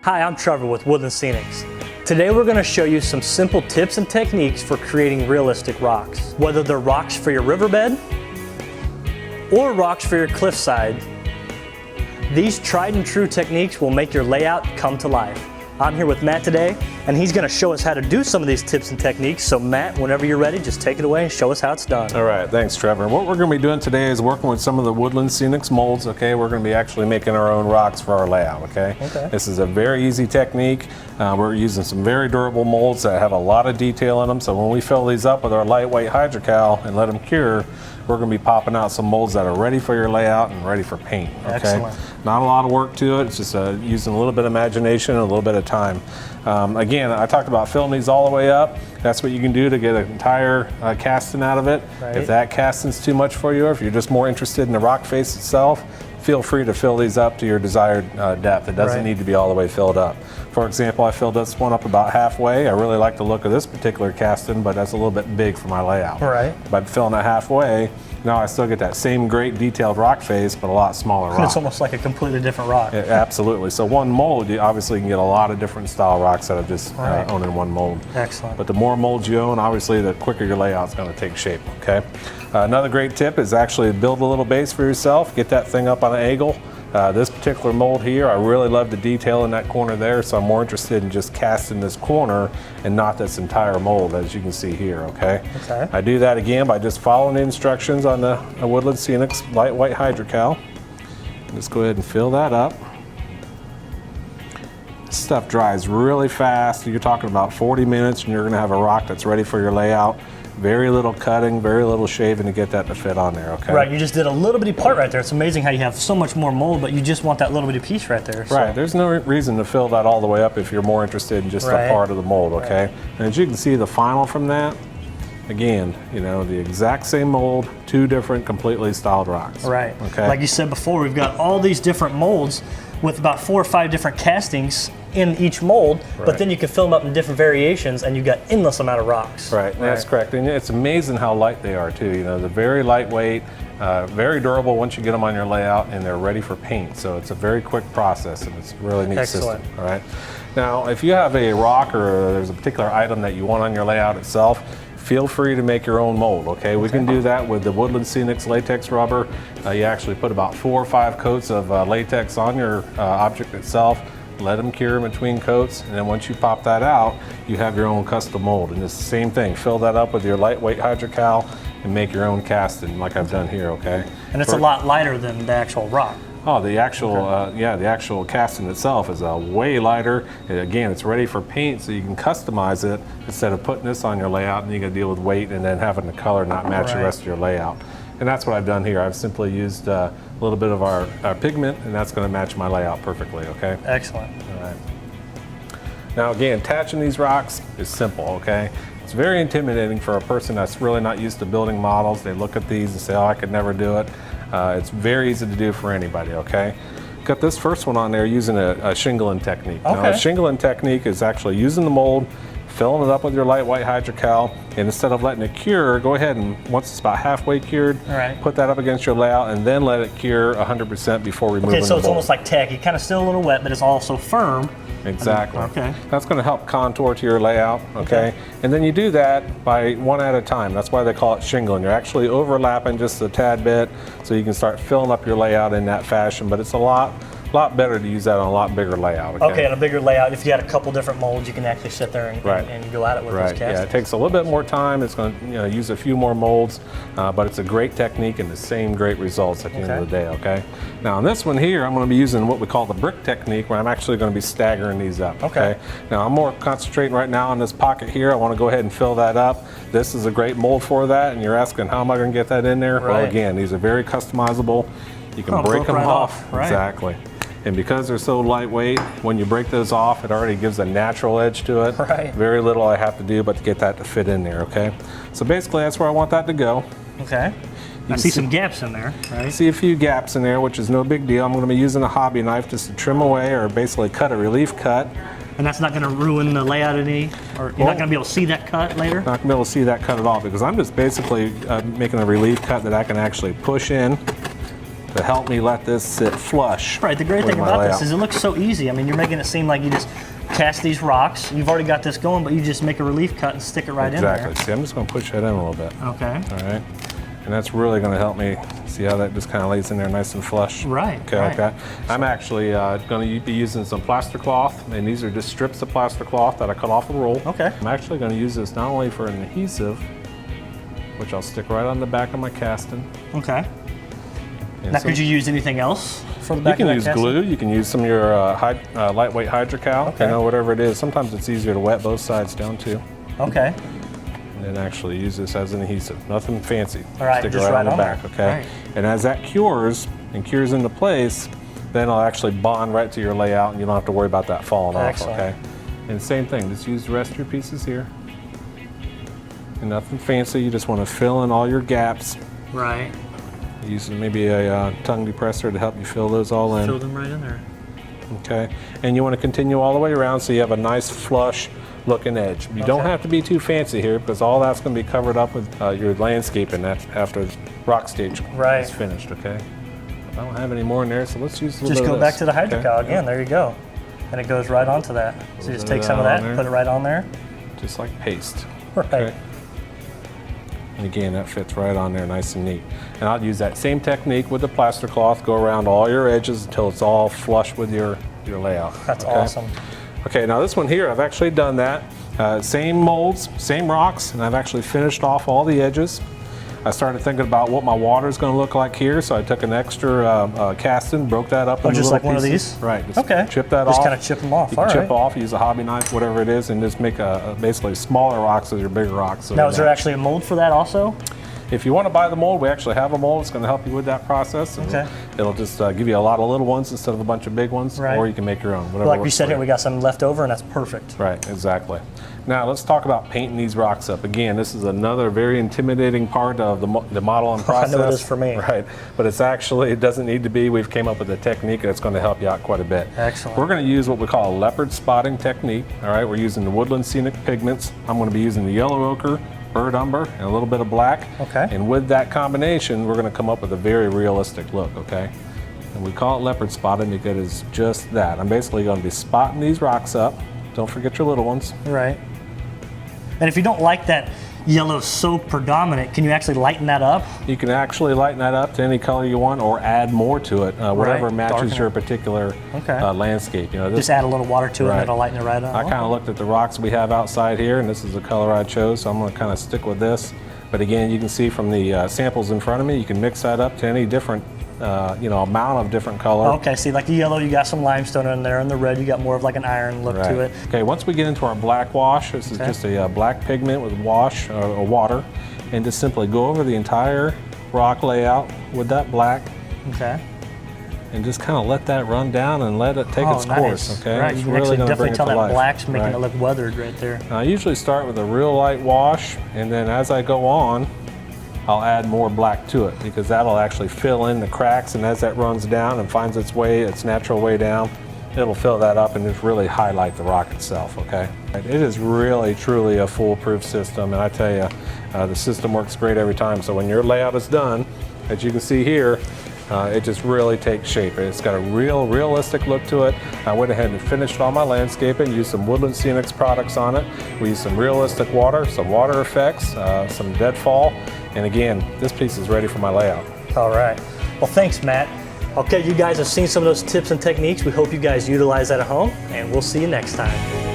Hi, I'm Trevor with Woodland Scenics. Today we're going to show you some simple tips and techniques for creating realistic rocks. Whether they're rocks for your riverbed or rocks for your cliffside, these tried and true techniques will make your layout come to life. I'm here with Matt today, and he's going to show us how to do some of these tips and techniques. So Matt, whenever you're ready, just take it away and show us how it's done. All right, thanks Trevor. What we're going to be doing today is working with some of the Woodland Scenics molds, okay? We're going to be actually making our own rocks for our layout, okay? This is a very easy technique. We're using some very durable molds that have a lot of detail in them, so when we fill these up with our lightweight Hydrocal and let them cure, we're going to be popping out some molds that are ready for your layout and ready for paint, okay? Excellent. Not a lot of work to it, it's just using a little bit of imagination and a little bit of time. Again, I talked about filling these all the way up. That's what you can do to get an entire casting out of it. Right. If that casting's too much for you, or if you're just more interested in the rock face itself, feel free to fill these up to your desired depth. It doesn't need to be all the way filled up. For example, I filled this one up about halfway. I really like the look of this particular casting, but that's a little bit big for my layout. Right. By filling it halfway, now I still get that same great detailed rock face, but a lot smaller rock. It's almost like a completely different rock. Yeah, absolutely. So one mold, you obviously can get a lot of different style rocks that are just owning one mold. Excellent. But the more molds you own, obviously the quicker your layout's going to take shape, okay? Another great tip is actually build a little base for yourself. Get that thing up on an angle. This particular mold here, I really love the detail in that corner there, so I'm more interested in just casting this corner and not this entire mold, as you can see here, okay? I do that again by just following the instructions on the Woodland Scenics lightweight Hydrocal. Just go ahead and fill that up. This stuff dries really fast. You're talking about 40 minutes and you're gonna have a rock that's ready for your layout. Very little cutting, very little shaving to get that to fit on there, okay? Right, you just did a little bitty part right there. It's amazing how you have so much more mold, but you just want that little bitty piece right there. So. Right, there's no reason to fill that all the way up if you're more interested in just a part of the mold, okay? And as you can see, the final from that, again, you know, the exact same mold, two different completely styled rocks. Right, okay? Like you said before, we've got all these different molds with about 4 or 5 different castings in each mold, but then you can fill them up in different variations and you got endless amount of rocks. Right, that's correct. And it's amazing how light they are too. You know, they're very lightweight, very durable once you get them on your layout, and they're ready for paint. So it's a very quick process and it's a really neat system, all right? Now, if you have a rock or there's a particular item that you want on your layout itself, feel free to make your own mold, okay? We can do that with the Woodland Scenics latex rubber. You actually put about 4 or 5 coats of latex on your object itself, let them cure in between coats, and then once you pop that out, you have your own custom mold. And it's the same thing, fill that up with your lightweight Hydrocal and make your own casting like I've done here, okay? And it's a lot lighter than the actual rock. Oh, the actual, the actual casting itself is way lighter. Again, it's ready for paint, so you can customize it instead of putting this on your layout and you got to deal with weight and then having the color not match the rest of your layout. And that's what I've done here. I've simply used a little bit of our pigment, and that's going to match my layout perfectly, okay? Excellent. All right. Now again, attaching these rocks is simple, okay? It's very intimidating for a person that's really not used to building models. They look at these and say, oh, I could never do it. It's very easy to do for anybody, okay? Got this first one on there using a shingling technique. Now, a shingling technique is actually using the mold, filling it up with your lightweight Hydrocal, and instead of letting it cure, go ahead and once it's about halfway cured, put that up against your layout and then let it cure 100% before removing the mold. Okay, so it's almost like tacky, kind of still a little wet, but it's also firm. Exactly. Okay. That's going to help contour to your layout, okay? And then you do that by one at a time. That's why they call it shingling. You're actually overlapping just a tad bit so you can start filling up your layout in that fashion, but it's a lot better to use that on a lot bigger layout. Okay, on a bigger layout, if you had a couple different molds, you can actually sit there and go at it with those castings. Yeah, it takes a little bit more time. It's going to use a few more molds, but it's a great technique and the same great results at the end of the day, okay? Now on this one here, I'm going to be using what we call the brick technique, where I'm actually going to be staggering these up, okay? Now I'm more concentrating right now on this pocket here. I want to go ahead and fill that up. This is a great mold for that, and you're asking how am I going to get that in there? Well, again, these are very customizable. You can break them off. Exactly. And because they're so lightweight, when you break those off, it already gives a natural edge to it. Very little I have to do but to get that to fit in there, okay? So basically that's where I want that to go. Okay. I see some gaps in there, right? See a few gaps in there, which is no big deal. I'm going to be using a hobby knife just to trim away or basically cut a relief cut. And that's not going to ruin the layout any, or you're not going to be able to see that cut later? Not going to be able to see that cut at all because I'm just basically making a relief cut that I can actually push in to help me let this sit flush. Right, the great thing about this is it looks so easy. I mean, you're making it seem like you just cast these rocks. You've already got this going, but you just make a relief cut and stick it right in there. Exactly. See, I'm just going to push that in a little bit. Okay. All right. And that's really going to help me. See how that just kind of lays in there nice and flush? Right. Okay, right. like that. I'm actually going to be using some plaster cloth, and these are just strips of plaster cloth that I cut off a roll. Okay. I'm actually going to use this not only for an adhesive, which I'll stick right on the back of my casting. Okay. And now, could you use anything else for the back of that casting? You can use glue. You can use some of your lightweight Hydrocal. Okay. You know, whatever it is. Sometimes it's easier to wet both sides down too. Okay. And then actually use this as an adhesive. Nothing fancy. All right, Stick it just right on the back, there. okay? Right. And as that cures into place, then I'll actually bond right to your layout and you don't have to worry about that falling off, okay? And same thing, just use the rest of your pieces here. And nothing fancy, you just want to fill in all your gaps. Right. Use maybe a tongue depressor to help you fill those all in. Fill them right in there. Okay, and you want to continue all the way around so you have a nice flush looking edge. You don't have to be too fancy here because all that's going to be covered up with your landscaping after the rock stage is finished, okay? I don't have any more in there, so let's use a little bit of this. Just go back to the Hydrocal again, there you go. And it goes right onto that. So just take some of that and put it right on there. Just like paste. Right. Okay. And again, that fits right on there nice and neat. And I'll use that same technique with the plaster cloth, go around all your edges until it's all flush with your layout. That's awesome. Okay, now this one here, I've actually done that. Same molds, same rocks, and I've actually finished off all the edges. I started thinking about what my water is going to look like here, so I took an extra casting, broke that up into just little like pieces. one of these? Right. Just okay. Chip that off. Just kind of chip them off. You can chip off, use a hobby knife, whatever it is, and just make basically smaller rocks as your bigger rocks. So now, is there actually a mold for that also? If you want to buy the mold, we actually have a mold. It's going to help you with that process. Okay. It'll just give you a lot of little ones instead of a bunch of big ones, or you can make your own. Whatever like we said here, we got some left over, and that's perfect. Right, exactly. Now let's talk about painting these rocks up. Again, this is another very intimidating part of the modeling process. I know it is for me. Right, but it doesn't need to be. We've came up with a technique that's going to help you out quite a bit. Excellent. We're going to use what we call a leopard spotting technique. All right, we're using the Woodland Scenic pigments. I'm going to be using the yellow ochre, burnt umber, and a little bit of black. Okay. And with that combination, we're going to come up with a very realistic look, okay? And we call it leopard spotting because it's just that. I'm basically going to be spotting these rocks up. Don't forget your little ones. Right. And if you don't like that yellow so predominant, can you actually lighten that up? You can actually lighten that up to any color you want or add more to it, whatever matches your particular landscape. You know, just add a little water to it and it'll lighten it right up. I kind of looked at the rocks we have outside here, and this is the color I chose, so I'm going to kind of stick with this. But again, you can see from the samples in front of me, you can mix that up to any different amount of different color. Okay, see, like the yellow, you got some limestone in there, and the red, you got more of like an iron look to it. Okay, once we get into our black wash, this is just a black pigment with wash or water, and just simply go over the entire rock layout with that black. Okay. And just kind of let that run down and let it take its course. Okay, right. It's You can really actually definitely tell that life. black's making it look weathered right there. I usually start with a real light wash, and then as I go on, I'll add more black to it because that'll actually fill in the cracks, and as that runs down and finds its natural way down, it'll fill that up and just really highlight the rock itself, okay? It is really, truly a foolproof system, and I tell you, the system works great every time. So when your layout is done, as you can see here, it just really takes shape. It's got a realistic look to it. I went ahead and finished all my landscaping, used some Woodland Scenics products on it. We used some realistic water, some water effects, some deadfall, and again, this piece is ready for my layout. All right. Well, thanks, Matt. Okay, you guys have seen some of those tips and techniques. We hope you guys utilize that at home, and we'll see you next time.